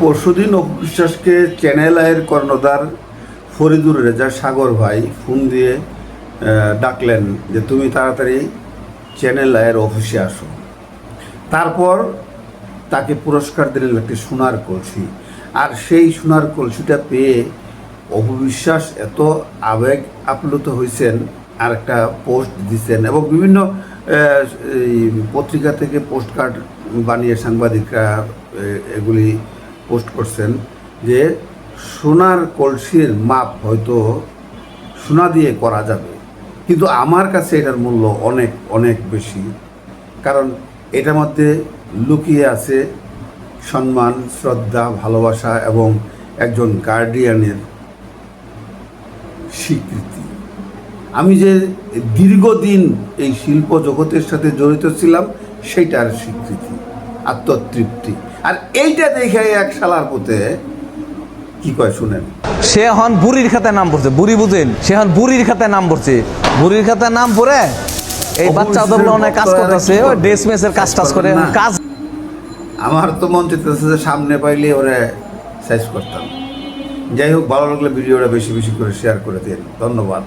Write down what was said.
পরশুদিন অপু বিশ্বাসকে চ্যানেল আয়ের কর্ণধার ফরিদুর রেজা সাগর ভাই ফোন দিয়ে ডাকলেন যে তুমি তাড়াতাড়ি চ্যানেল আয়ের অফিসে আসো। তারপর তাকে পুরস্কার দিলেন একটি সোনার কলসি। আর সেই সোনার কলসিটা পেয়ে অপু বিশ্বাস এত আবেগ আপ্লুত হয়েছেন, আর একটা পোস্ট দিচ্ছেন এবং বিভিন্ন পত্রিকা থেকে পোস্ট কার্ড বানিয়ে সাংবাদিকরা এগুলি পোস্ট করছেন যে সোনার কলসির মাপ হয়তো সোনা দিয়ে করা যাবে, কিন্তু আমার কাছে এটার মূল্য অনেক অনেক বেশি, কারণ এটার মধ্যে লুকিয়ে আছে সম্মান, শ্রদ্ধা, ভালোবাসা এবং একজন গার্ডিয়ানের স্বীকৃতি। আমি যে দীর্ঘদিন এই শিল্প জগতের সাথে জড়িত ছিলাম সেইটার স্বীকৃতি, আত্মতৃপ্তি। আর এইটা দেখে এক শালার পথে কি কয় শুনেন। সে এখন বুড়ির খাতায় নাম পড়ছে, বুড়ি বুঝেন, সে এখন বুড়ির খাতায় নাম পড়ছে। বুড়ির খাতায় নাম পড়ে এই বাচ্চা ওদের অনেক কাজ করতেছে, ওই ড্রেস মেসের কাজ টাজ করে কাজ। আমার তো মন চাইতেছে যে সামনে পাইলে ওরা সাইজ করতাম। যাই হোক, ভালো লাগলে ভিডিওটা বেশি বেশি করে শেয়ার করে দিন। ধন্যবাদ।